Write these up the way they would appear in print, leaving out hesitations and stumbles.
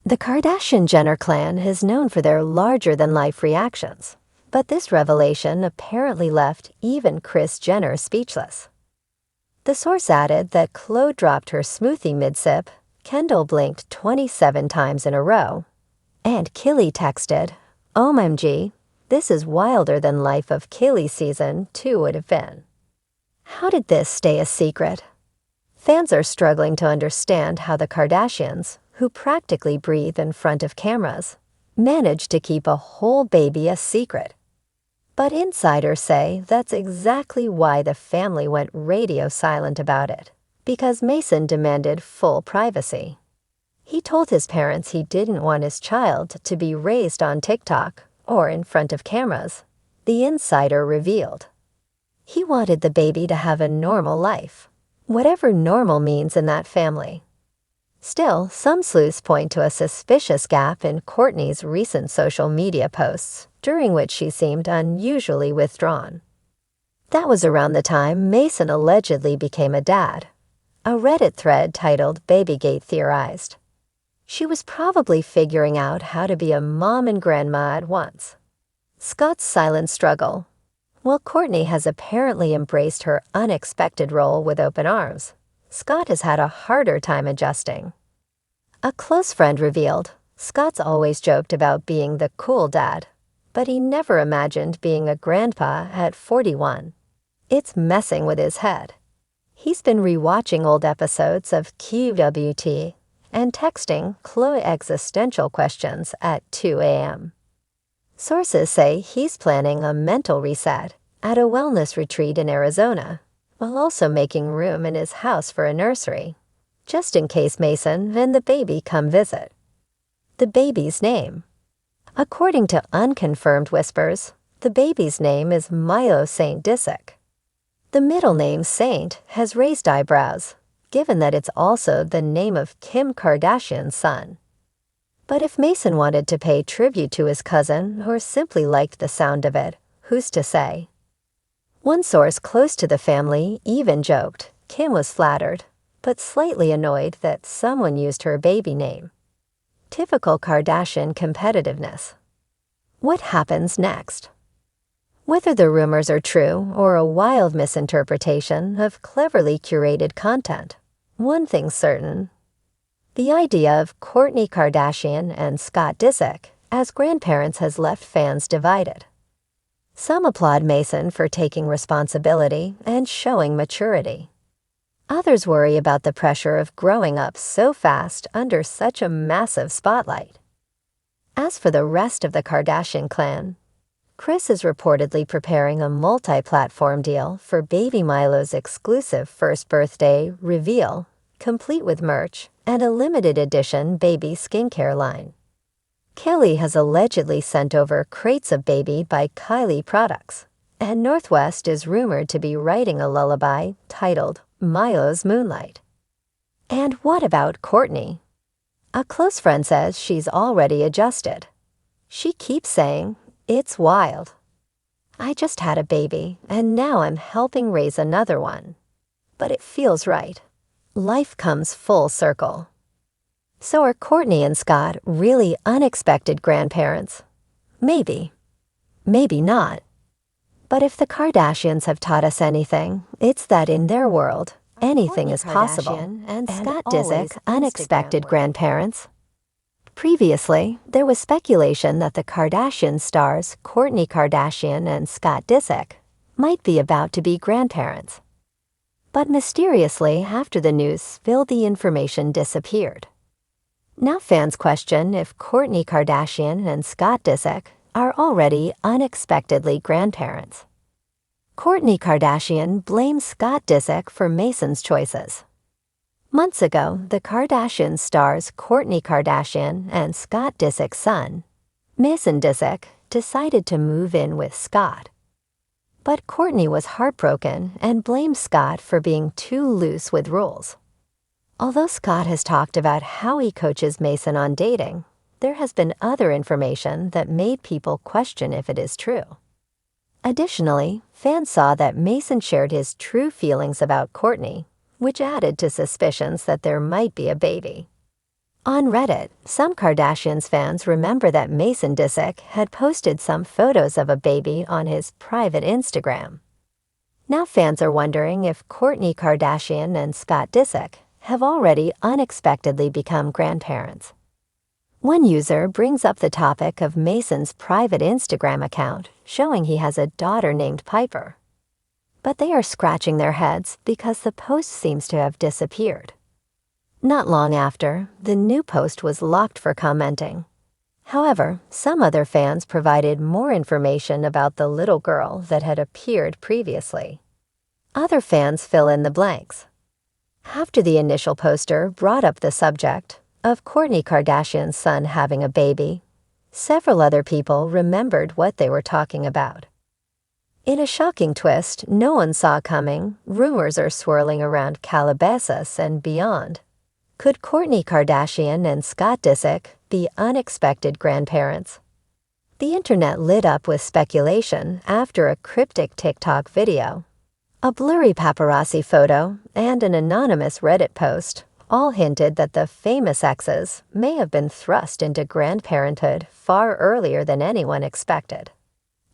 The Kardashian-Jenner clan is known for their larger-than-life reactions, but this revelation apparently left even Kris Jenner speechless. The source added that Khloe dropped her smoothie mid-sip, Kendall blinked 27 times in a row, and Kylie texted, "OMG, this is wilder than life of Kylie season 2 would have been." How did this stay a secret? Fans are struggling to understand how the Kardashians, who practically breathe in front of cameras, managed to keep a whole baby a secret. But insiders say that's exactly why the family went radio silent about it, because Mason demanded full privacy. He told his parents he didn't want his child to be raised on TikTok or in front of cameras, the insider revealed. He wanted the baby to have a normal life, whatever normal means in that family. Still, some sleuths point to a suspicious gap in Kourtney's recent social media posts, during which she seemed unusually withdrawn. That was around the time Mason allegedly became a dad. A Reddit thread titled "Babygate Theorized." She was probably figuring out how to be a mom and grandma at once. Scott's silent struggle. While Kourtney has apparently embraced her unexpected role with open arms, Scott has had a harder time adjusting. A close friend revealed, Scott's always joked about being the cool dad, but he never imagined being a grandpa at 41. It's messing with his head. He's been rewatching old episodes of QWT and texting Khloe existential questions at 2 a.m. Sources say he's planning a mental reset at a wellness retreat in Arizona, while also making room in his house for a nursery, just in case Mason and the baby come visit. The baby's name. According to unconfirmed whispers, the baby's name is Milo St. Disick. The middle name Saint has raised eyebrows, given that it's also the name of Kim Kardashian's son. But if Mason wanted to pay tribute to his cousin or simply liked the sound of it, who's to say? One source close to the family even joked Kim was flattered, but slightly annoyed that someone used her baby name. Typical Kardashian competitiveness. What happens next? Whether the rumors are true or a wild misinterpretation of cleverly curated content, one thing's certain. The idea of Kourtney Kardashian and Scott Disick as grandparents has left fans divided. Some applaud Mason for taking responsibility and showing maturity. Others worry about the pressure of growing up so fast under such a massive spotlight. As for the rest of the Kardashian clan, Kris is reportedly preparing a multi-platform deal for baby Milo's exclusive first birthday reveal, complete with merch and a limited edition baby skincare line. Kylie has allegedly sent over crates of Baby by Kylie products, and Northwest is rumored to be writing a lullaby titled Milo's Moonlight. And what about Kourtney? A close friend says she's already adjusted. She keeps saying, "It's wild. I just had a baby, and now I'm helping raise another one. But it feels right. Life comes full circle." So are Kourtney and Scott really unexpected grandparents? Maybe. Maybe not. But if the Kardashians have taught us anything, it's that in their world, anything is possible. And Scott Disick, unexpected grandparents. Previously, there was speculation that the Kardashian stars Kourtney Kardashian and Scott Disick might be about to be grandparents. But mysteriously, after the news spilled, the information disappeared. Now fans question if Kourtney Kardashian and Scott Disick are already unexpectedly grandparents. Kourtney Kardashian blames Scott Disick for Mason's choices. Months ago, the Kardashian stars Kourtney Kardashian and Scott Disick's son, Mason Disick, decided to move in with Scott. But Kourtney was heartbroken and blamed Scott for being too loose with rules. Although Scott has talked about how he coaches Mason on dating, there has been other information that made people question if it is true. Additionally, fans saw that Mason shared his true feelings about Kourtney, which added to suspicions that there might be a baby. On Reddit, some Kardashians fans remember that Mason Disick had posted some photos of a baby on his private Instagram. Now fans are wondering if Kourtney Kardashian and Scott Disick have already unexpectedly become grandparents. One user brings up the topic of Mason's private Instagram account, showing he has a daughter named Piper. But they are scratching their heads because the post seems to have disappeared. Not long after, the new post was locked for commenting. However, some other fans provided more information about the little girl that had appeared previously. Other fans fill in the blanks. After the initial poster brought up the subject of Kourtney Kardashian's son having a baby, several other people remembered what they were talking about. In a shocking twist no one saw coming, rumors are swirling around Calabasas and beyond. Could Kourtney Kardashian and Scott Disick be unexpected grandparents? The internet lit up with speculation after a cryptic TikTok video, a blurry paparazzi photo, and an anonymous Reddit post all hinted that the famous exes may have been thrust into grandparenthood far earlier than anyone expected.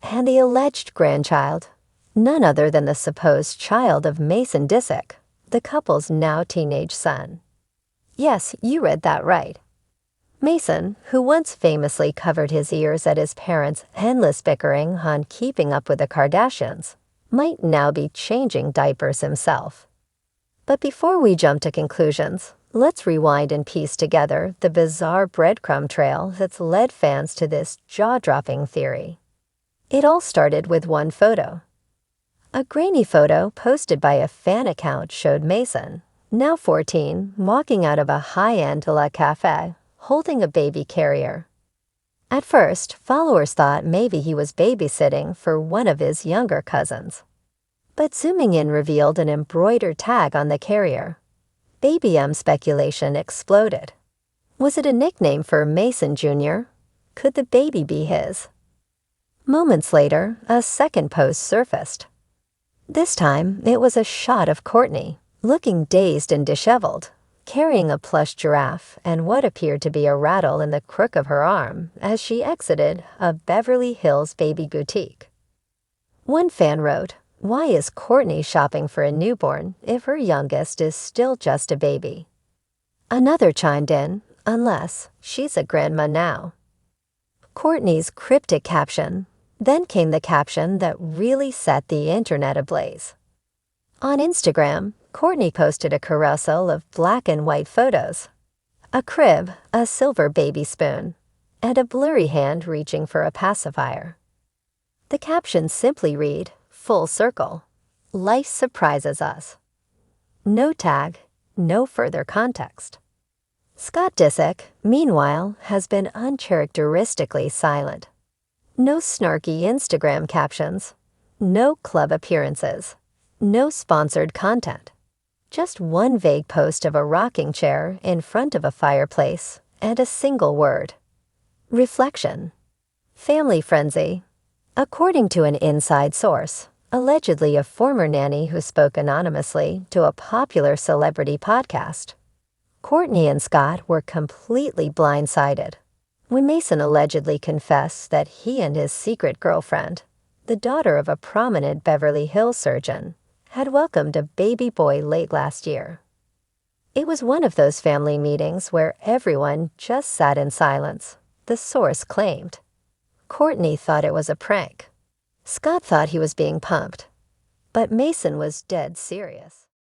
And the alleged grandchild, none other than the supposed child of Mason Disick, the couple's now teenage son. Yes, you read that right. Mason, who once famously covered his ears at his parents' endless bickering on keeping up with the Kardashians, might now be changing diapers himself. But before we jump to conclusions, let's rewind and piece together the bizarre breadcrumb trail that's led fans to this jaw-dropping theory. It all started with one photo. A grainy photo posted by a fan account showed Mason, now 14, walking out of a high-end Le Café, holding a baby carrier. At first, followers thought maybe he was babysitting for one of his younger cousins. But zooming in revealed an embroidered tag on the carrier. Baby M speculation exploded. Was it a nickname for Mason Jr.? Could the baby be his? Moments later, a second post surfaced. This time, it was a shot of Kourtney, looking dazed and disheveled, carrying a plush giraffe and what appeared to be a rattle in the crook of her arm as she exited a Beverly Hills baby boutique. One fan wrote, "Why is Kourtney shopping for a newborn if her youngest is still just a baby?" Another chimed in, "Unless she's a grandma now." Kourtney's cryptic caption. Then came the caption that really set the internet ablaze. On Instagram, Kourtney posted a carousel of black and white photos. A crib, a silver baby spoon, and a blurry hand reaching for a pacifier. The caption simply read, "Full circle. Life surprises us." No tag, no further context. Scott Disick, meanwhile, has been uncharacteristically silent. No snarky Instagram captions, no club appearances, no sponsored content. Just one vague post of a rocking chair in front of a fireplace and a single word. Reflection. Family frenzy. According to an inside source, allegedly a former nanny who spoke anonymously to a popular celebrity podcast, Kourtney and Scott were completely blindsided when Mason allegedly confessed that he and his secret girlfriend, the daughter of a prominent Beverly Hills surgeon, had welcomed a baby boy late last year. It was one of those family meetings where everyone just sat in silence, the source claimed. Kourtney thought it was a prank. Scott thought he was being pumped. But Mason was dead serious.